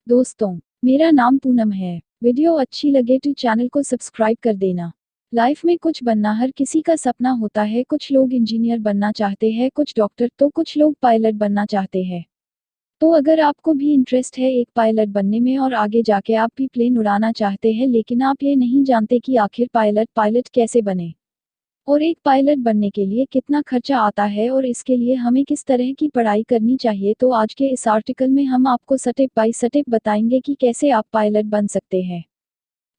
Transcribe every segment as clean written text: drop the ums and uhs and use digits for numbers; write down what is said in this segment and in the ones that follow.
दोस्तों, मेरा नाम पूनम है। वीडियो अच्छी लगे तो चैनल को सब्सक्राइब कर देना। लाइफ में कुछ बनना हर किसी का सपना होता है। कुछ लोग इंजीनियर बनना चाहते हैं, कुछ डॉक्टर तो कुछ लोग पायलट बनना चाहते हैं। तो अगर आपको भी इंटरेस्ट है एक पायलट बनने में और आगे जाके आप भी प्लेन उड़ाना चाहते हैं, लेकिन आप ये नहीं जानते कि आखिर पायलट कैसे बने और एक पायलट बनने के लिए कितना खर्चा आता है और इसके लिए हमें किस तरह की पढ़ाई करनी चाहिए, तो आज के इस आर्टिकल में हम आपको स्टेप बाय स्टेप बताएंगे कि कैसे आप पायलट बन सकते हैं।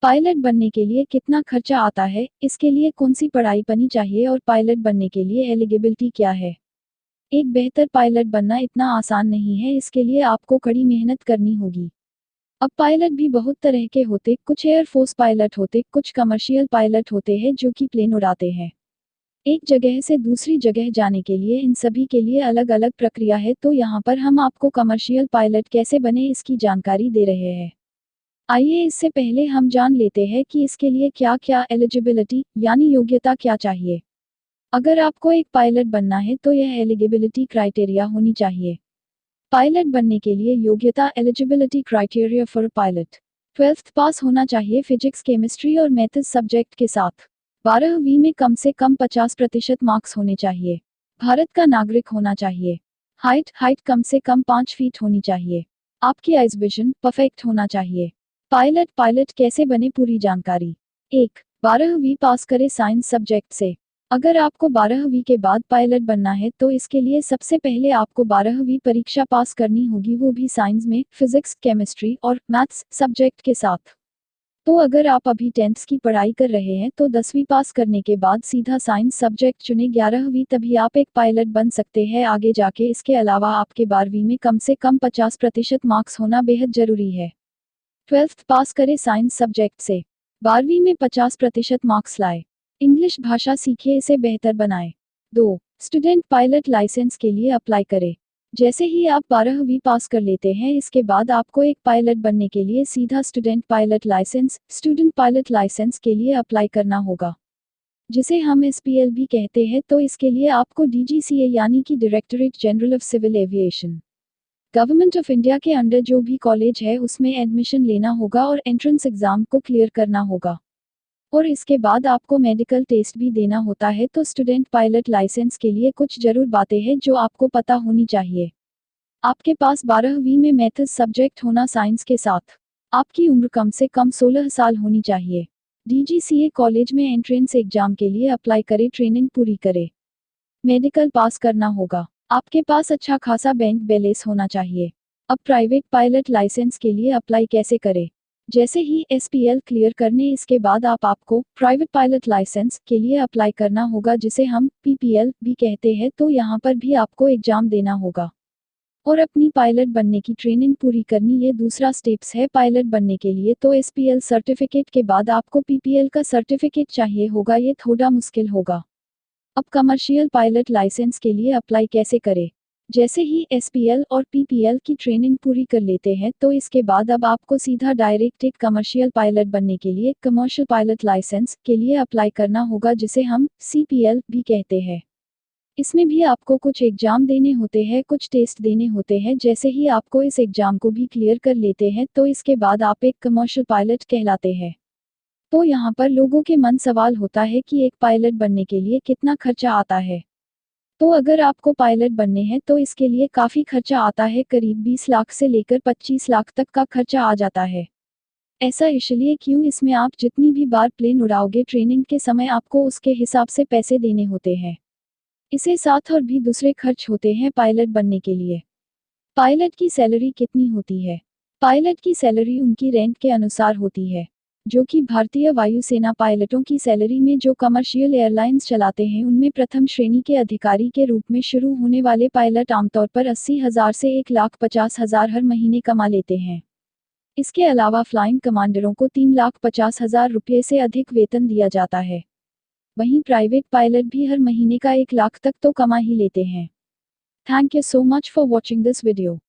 पायलट बनने के लिए कितना खर्चा आता है, इसके लिए कौन सी पढ़ाई करनी चाहिए और पायलट बनने के लिए एलिजिबिलिटी क्या है। एक बेहतर पायलट बनना इतना आसान नहीं है, इसके लिए आपको कड़ी मेहनत करनी होगी। अब पायलट भी बहुत तरह के होते, कुछ एयरफोर्स पायलट होते, कुछ कमर्शियल पायलट होते हैं जो कि प्लेन उड़ाते हैं एक जगह से दूसरी जगह जाने के लिए। इन सभी के लिए अलग अलग प्रक्रिया है, तो यहाँ पर हम आपको कमर्शियल पायलट कैसे बने इसकी जानकारी दे रहे हैं। आइए इससे पहले हम जान लेते हैं कि इसके लिए क्या क्या एलिजिबिलिटी यानी योग्यता क्या चाहिए। अगर आपको एक पायलट बनना है तो यह एलिजिबिलिटी क्राइटेरिया होनी चाहिए। पायलट बनने के लिए योग्यता eligibility criteria for pilot 12th पास होना चाहिए फिजिक्स, केमिस्ट्री और मैथ्स सब्जेक्ट के साथ। 12वीं में कम से कम 50% मार्क्स होने चाहिए। भारत का नागरिक होना चाहिए। हाइट कम से कम 5 फीट होनी चाहिए। आपकी आइज विजन परफेक्ट होना चाहिए। पायलट कैसे बने, पूरी जानकारी। 1. 12वीं पास करें साइंस सब्जेक्ट से। अगर आपको 12वीं के बाद पायलट बनना है तो इसके लिए सबसे पहले आपको 12वीं परीक्षा पास करनी होगी, वो भी साइंस में फिजिक्स, केमिस्ट्री और मैथ्स सब्जेक्ट के साथ। तो अगर आप अभी 10th की पढ़ाई कर रहे हैं तो 10वीं पास करने के बाद सीधा साइंस सब्जेक्ट चुने 11वीं, तभी आप एक पायलट बन सकते हैं आगे जाके। इसके अलावा आपके 12वीं में कम से कम 50% मार्क्स होना बेहद जरूरी है। 12th पास करें साइंस सब्जेक्ट से। 12वीं में 50% मार्क्स लाए। इंग्लिश भाषा सीखिए, इसे बेहतर बनाएं। 2. स्टूडेंट पायलट लाइसेंस के लिए अप्लाई करें। जैसे ही आप 12वीं पास कर लेते हैं, इसके बाद आपको एक पायलट बनने के लिए सीधा स्टूडेंट पायलट लाइसेंस के लिए अप्लाई करना होगा, जिसे हम SPL भी कहते हैं। तो इसके लिए आपको DGCA यानी कि directorate general of civil aviation, government of India के अंडर जो भी कॉलेज है उसमें एडमिशन लेना होगा और एंट्रेंस एग्जाम को क्लियर करना होगा। और इसके बाद आपको मेडिकल टेस्ट भी देना होता है। तो स्टूडेंट पायलट लाइसेंस के लिए कुछ जरूर बातें हैं जो आपको पता होनी चाहिए। आपके पास 12वीं में मैथ्स सब्जेक्ट होना साइंस के साथ। आपकी उम्र कम से कम 16 साल होनी चाहिए। DGCA कॉलेज में एंट्रेंस एग्जाम के लिए अप्लाई करें, ट्रेनिंग पूरी करें, मेडिकल पास करना होगा। आपके पास अच्छा खासा बैंक बैलेंस होना चाहिए। अब प्राइवेट पायलट लाइसेंस के लिए अप्लाई कैसे करें। जैसे ही SPL क्लियर करने इसके बाद आपको प्राइवेट पायलट लाइसेंस के लिए अप्लाई करना होगा, जिसे हम PPL भी कहते हैं। तो यहाँ पर भी आपको एग्जाम देना होगा और अपनी पायलट बनने की ट्रेनिंग पूरी करनी, ये दूसरा स्टेप्स है पायलट बनने के लिए। तो SPL सर्टिफिकेट के बाद आपको PPL का सर्टिफिकेट चाहिए होगा, ये थोड़ा मुश्किल होगा। अब कमर्शियल पायलट लाइसेंस के लिए अप्लाई कैसे करें। जैसे ही SPL और PPL की ट्रेनिंग पूरी कर लेते हैं तो इसके बाद अब आपको सीधा डायरेक्ट एक कमर्शियल पायलट बनने के लिए कमर्शियल पायलट लाइसेंस के लिए अप्लाई करना होगा, जिसे हम CPL भी कहते हैं। इसमें भी आपको कुछ एग्जाम देने होते हैं, कुछ टेस्ट देने होते हैं। जैसे ही आपको इस एग्जाम को भी क्लियर कर लेते हैं तो इसके बाद आप एक कमर्शियल पायलट कहलाते हैं। तो यहाँ पर लोगों के मन सवाल होता है कि एक पायलट बनने के लिए कितना खर्चा आता है। तो अगर आपको पायलट बनने हैं तो इसके लिए काफ़ी खर्चा आता है, करीब 20 लाख से लेकर 25 लाख तक का खर्चा आ जाता है। ऐसा इसलिए क्यों, इसमें आप जितनी भी बार प्लेन उड़ाओगे ट्रेनिंग के समय आपको उसके हिसाब से पैसे देने होते हैं। इसे साथ और भी दूसरे खर्च होते हैं पायलट बनने के लिए। पायलट की सैलरी कितनी होती है। पायलट की सैलरी उनकी रैंक के अनुसार होती है, जो कि भारतीय वायुसेना पायलटों की सैलरी में जो कमर्शियल एयरलाइंस चलाते हैं उनमें प्रथम श्रेणी के अधिकारी के रूप में शुरू होने वाले पायलट आमतौर पर 80,000 से 1,50,000 हर महीने कमा लेते हैं। इसके अलावा फ्लाइंग कमांडरों को 3,50,000 रुपये से अधिक वेतन दिया जाता है। वहीं प्राइवेट पायलट भी हर महीने का 1 लाख तक तो कमा ही लेते हैं। Thank you so much for watching this video.